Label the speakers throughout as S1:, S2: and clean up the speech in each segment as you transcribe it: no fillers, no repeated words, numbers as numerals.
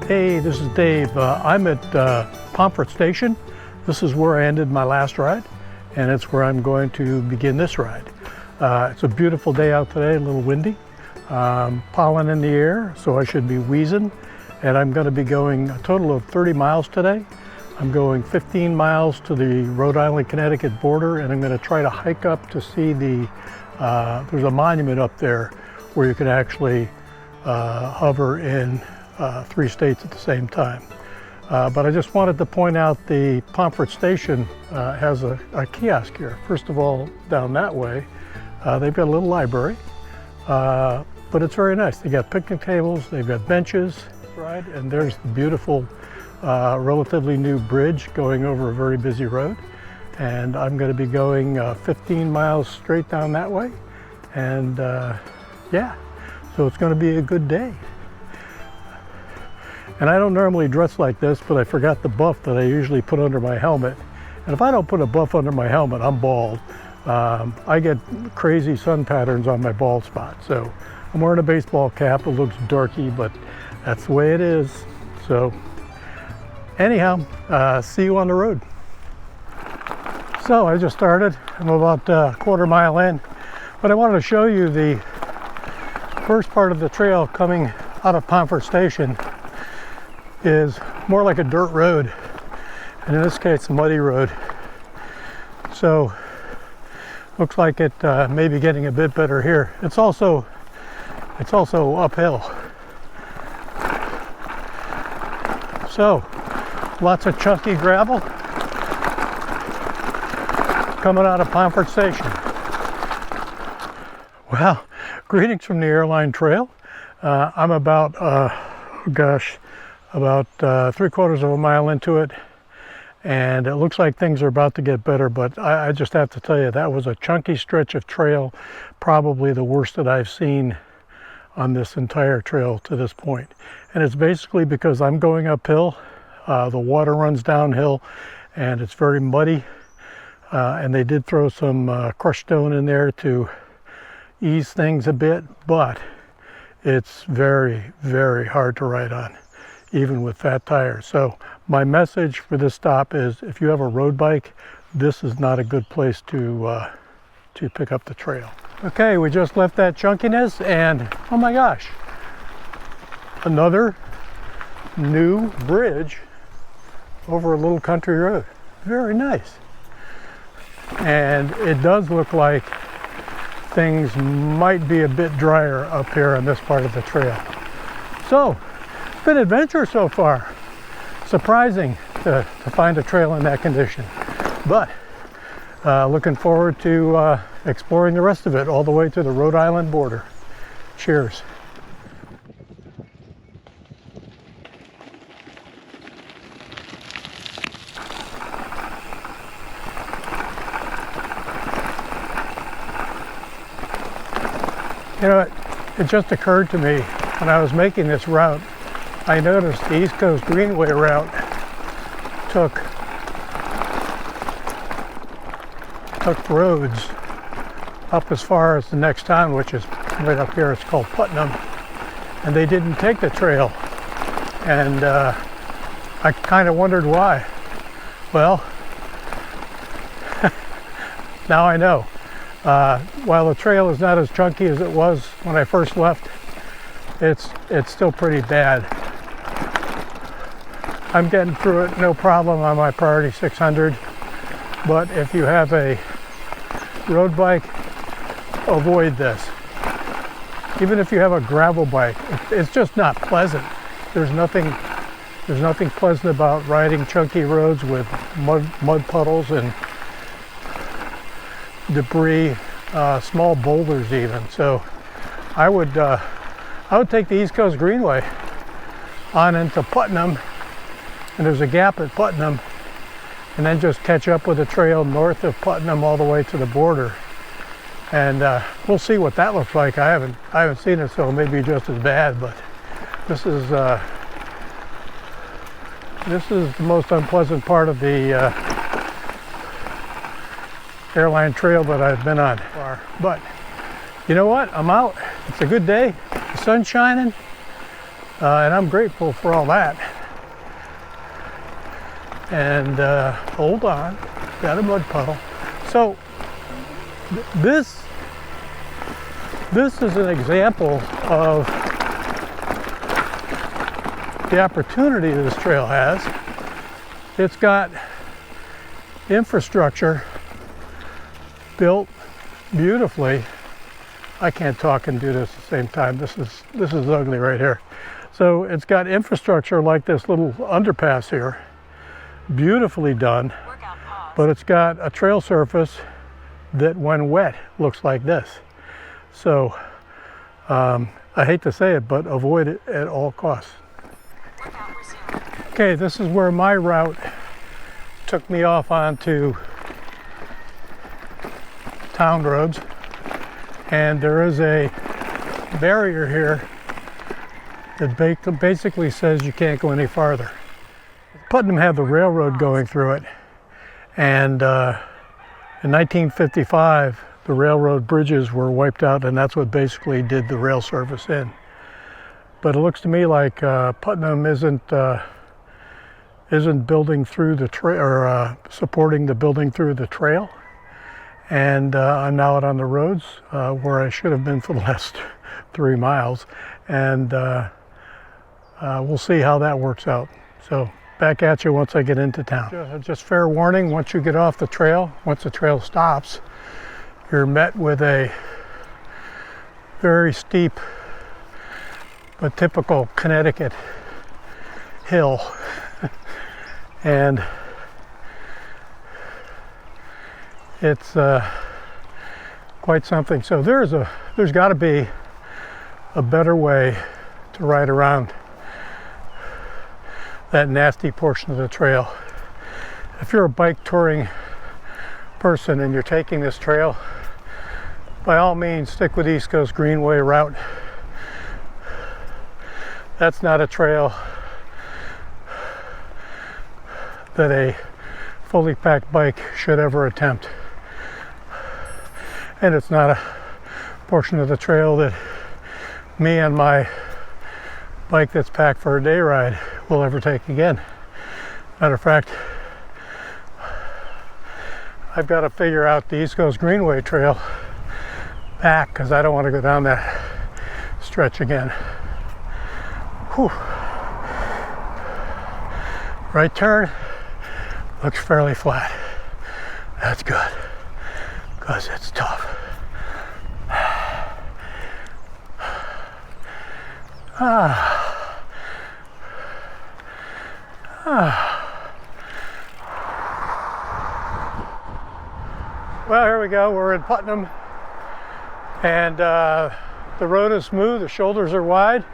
S1: Hey, this is Dave. I'm at Pomfret Station. This is where I ended my last ride, and it's where I'm going to begin this ride. It's a beautiful day out today, a little windy, pollen in the air, so I should be wheezing, and I'm going to be going a total of 30 miles today. I'm going 15 miles to the Rhode Island, Connecticut border, and I'm going to try to hike up to see the, there's a monument up there where you can actually hover in 3 states at the same time. But I just wanted to point out the Pomfret Station has a kiosk here. First of all, down that way, they've got a little library, but it's very nice. They got picnic tables, they've got benches, right? And there's the beautiful, relatively new bridge going over a very busy road. And I'm going to be going 15 miles straight down that way. And yeah, so it's going to be a good day. And I don't normally dress like this, but I forgot the buff that I usually put under my helmet. And if I don't put a buff under my helmet, I'm bald. I get crazy sun patterns on my bald spot. So I'm wearing a baseball cap. It looks dorky, but that's the way it is. So anyhow, see you on the road. So I just started. I'm about a quarter mile in, but I wanted to show you the first part of the trail coming out of Pomfret Station is more like a dirt road, and in this case a muddy road. So looks like it may be getting a bit better here. It's also uphill. So lots of chunky gravel coming out of Pomfret Station. Well, greetings from the Airline Trail. I'm about about 3/4 of a mile into it, and it looks like things are about to get better, but I just have to tell you, that was a chunky stretch of trail, probably the worst that I've seen on this entire trail to this point. And it's basically because I'm going uphill, the water runs downhill, and it's very muddy, and they did throw some crushed stone in there to ease things a bit, but it's very, very hard to ride on, even with fat tires. So my message for this stop is, if you have a road bike, this is not a good place to pick up the trail. Okay, we just left that chunkiness, and oh my gosh, another new bridge over a little country road. Very nice. And it does look like things might be a bit drier up here on this part of the trail. So it's been an adventure so far. Surprising to find a trail in that condition, but looking forward to exploring the rest of it all the way to the Rhode Island border. Cheers. You know, it just occurred to me when I was making this route, I noticed the East Coast Greenway route took roads up as far as the next town, which is right up here. It's called Putnam, and they didn't take the trail, and I kind of wondered why. Well, now I know. While the trail is not as chunky as it was when I first left, it's still pretty bad. I'm getting through it no problem on my Priority 600, but if you have a road bike, avoid this. Even if you have a gravel bike, it's just not pleasant. There's nothing pleasant about riding chunky roads with mud puddles and debris, small boulders even. So I would take the East Coast Greenway on into Putnam, and there's a gap at Putnam, and then just catch up with the trail north of Putnam all the way to the border. And we'll see what that looks like. I haven't seen it, so it may be just as bad, but this is the most unpleasant part of the Airline Trail that I've been on far. But you know what? I'm out. It's a good day. The sun's shining. And I'm grateful for all that. And hold on, got a mud puddle. So this is an example of the opportunity this trail has. It's got infrastructure built beautifully. I can't talk and do this at the same time. This is ugly right here. So it's got infrastructure like this little underpass here, beautifully done, but it's got a trail surface that when wet looks like this. So I hate to say it, but avoid it at all costs. Okay, this is where my route took me off onto town roads, and there is a barrier here that basically says you can't go any farther. Putnam had the railroad going through it, and in 1955 the railroad bridges were wiped out, and that's what basically did the rail service in. But it looks to me like Putnam isn't building through the trail, or supporting the building through the trail. And I'm now out on the roads where I should have been for the last 3 miles, and we'll see how that works out. So back at you once I get into town. Just fair warning, once you get off the trail, once the trail stops, you're met with a very steep but typical Connecticut hill. And it's quite something. So there's got to be a better way to ride around that nasty portion of the trail. If you're a bike touring person and you're taking this trail, by all means stick with East Coast Greenway route. That's not a trail that a fully packed bike should ever attempt. And it's not a portion of the trail that me and my bike that's packed for a day ride will ever take again. Matter of fact, I've got to figure out the East Coast Greenway trail back, because I don't want to go down that stretch again. Whew. Right turn looks fairly flat. That's good, because it's tough. Well, here we go. We're in Putnam, and the road is smooth, the shoulders are wide,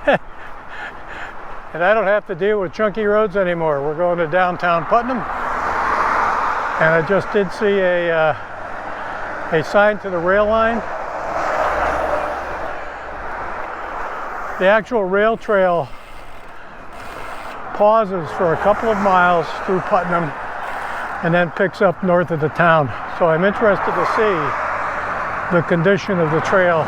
S1: and I don't have to deal with chunky roads anymore. We're going to downtown Putnam, and I just did see a sign to the rail line. The actual rail trail pauses for a couple of miles through Putnam and then picks up north of the town. So I'm interested to see the condition of the trail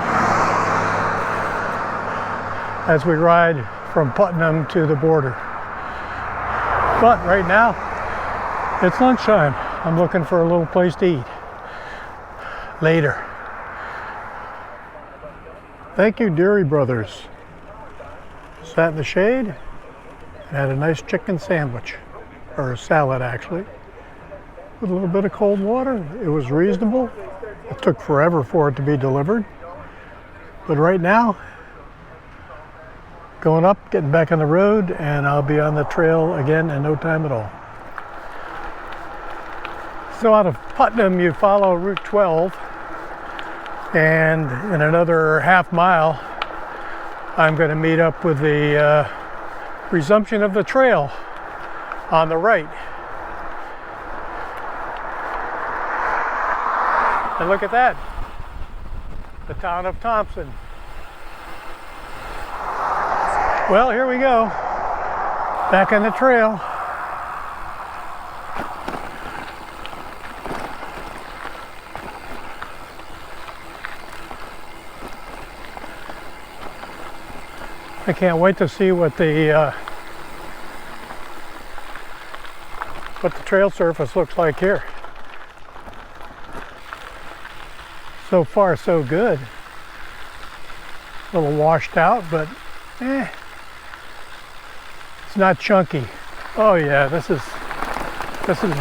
S1: as we ride from Putnam to the border. But right now, it's lunchtime. I'm looking for a little place to eat later. Thank you, Dairy Brothers. Sat in the shade and had a nice chicken sandwich, or a salad actually, with a little bit of cold water. It was reasonable. It took forever for it to be delivered. But right now, going up, getting back on the road, and I'll be on the trail again in no time at all. So out of Putnam, you follow Route 12, and in another half mile, I'm going to meet up with the resumption of the trail on the right. And look at that, the town of Thompson. Well, here we go, back on the trail. I can't wait to see what the trail surface looks like here. So far, so good. A little washed out, but it's not chunky. Oh yeah, this is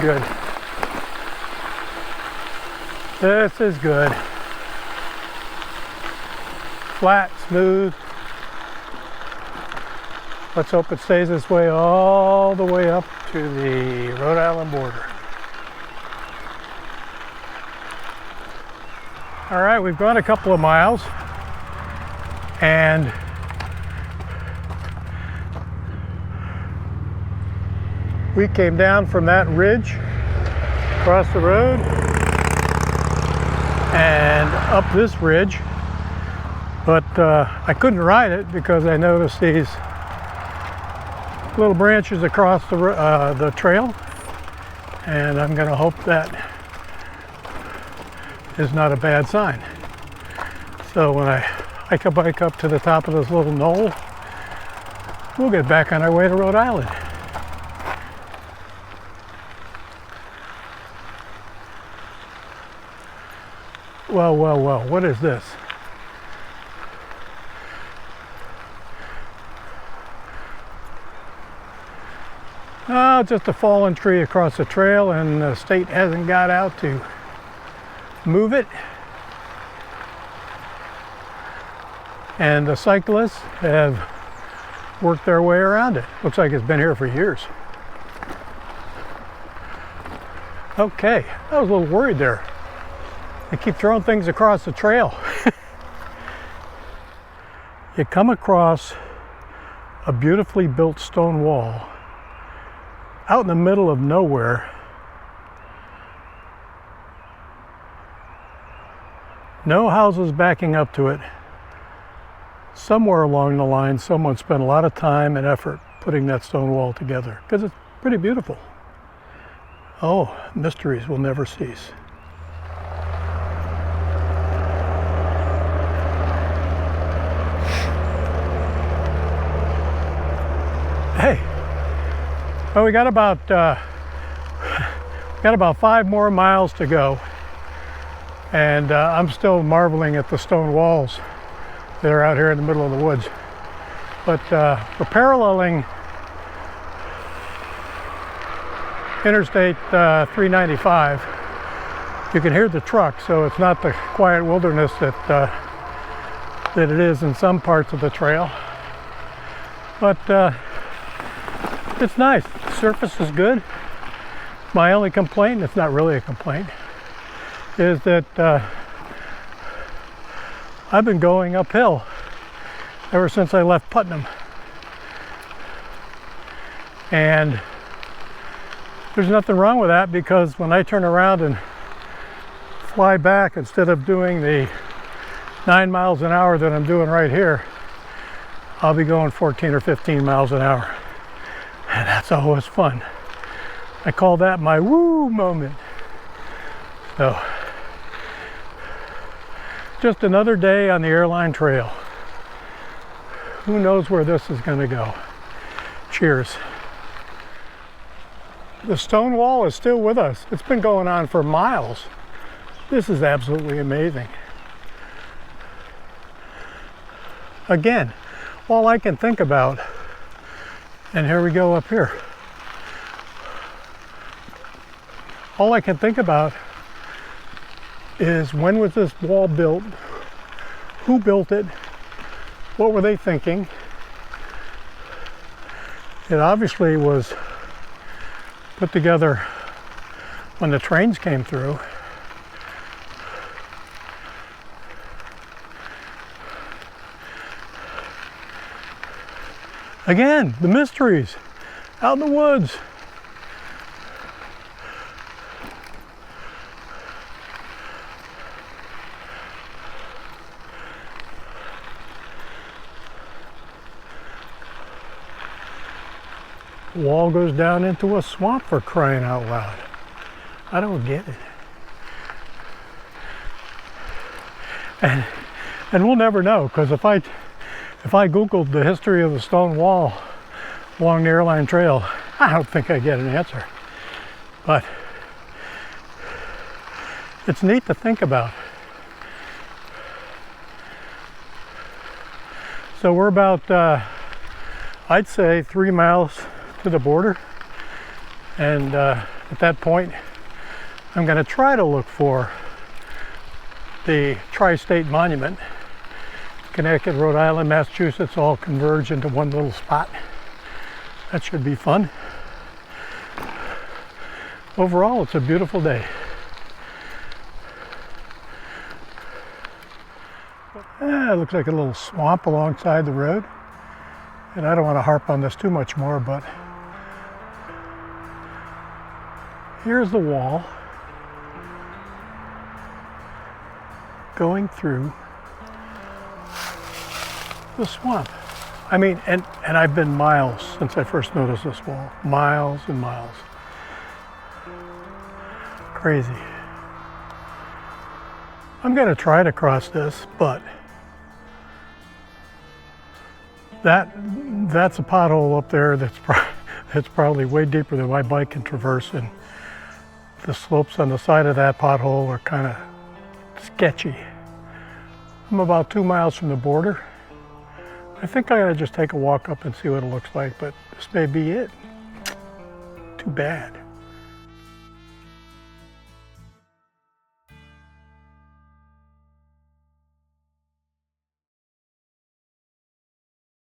S1: good. This is good. Flat, smooth. Let's hope it stays this way all the way up to the Rhode Island border. All right, we've gone a couple of miles, and we came down from that ridge across the road and up this ridge, but I couldn't ride it because I noticed these little branches across the trail, and I'm going to hope that is not a bad sign. So when I hike a bike up to the top of this little knoll, we'll get back on our way to Rhode Island. Well, well, well, what is this? Oh, just a fallen tree across the trail, and the state hasn't got out to move it. And the cyclists have worked their way around it. Looks like it's been here for years. Okay, I was a little worried there. They keep throwing things across the trail. You come across a beautifully built stone wall out in the middle of nowhere. No houses backing up to it. Somewhere along the line, someone spent a lot of time and effort putting that stone wall together, because it's pretty beautiful. Oh, mysteries will never cease. Hey, well, we got about 5 more miles to go, and I'm still marveling at the stone walls that are out here in the middle of the woods. But we're paralleling Interstate 395. You can hear the truck, so it's not the quiet wilderness that it is in some parts of the trail. But it's nice. The surface is good. My only complaint, it's not really a complaint, is that I've been going uphill ever since I left Putnam. And there's nothing wrong with that, because when I turn around and fly back, instead of doing the 9 miles an hour that I'm doing right here, I'll be going 14 or 15 miles an hour. And that's always fun. I call that my woo moment. So, just another day on the Airline Trail. Who knows where this is going to go? Cheers. The stone wall is still with us. It's been going on for miles. This is absolutely amazing. Again, all I can think about, and here we go up here. All I can think about is, when was this wall built? Who built it? What were they thinking? It obviously was put together when the trains came through. Again, the mysteries out in the woods. The wall goes down into a swamp, for crying out loud. I don't get it. And we'll never know, because if If I Googled the history of the stone wall along the Airline Trail, I don't think I'd get an answer. But it's neat to think about. So we're about, I'd say 3 miles to the border. And at that point, I'm going to try to look for the Tri-State Monument. Connecticut, Rhode Island, Massachusetts all converge into one little spot. That should be fun. Overall, it's a beautiful day. It looks like a little swamp alongside the road. And I don't want to harp on this too much more, but here's the wall going through the swamp. I mean, and I've been miles since I first noticed this wall. Miles and miles. Crazy. I'm going to try to cross this, but that's a pothole up there that's probably way deeper than my bike can traverse, and the slopes on the side of that pothole are kind of sketchy. I'm about 2 miles from the border. I think I ought to just take a walk up and see what it looks like, but this may be it. Too bad.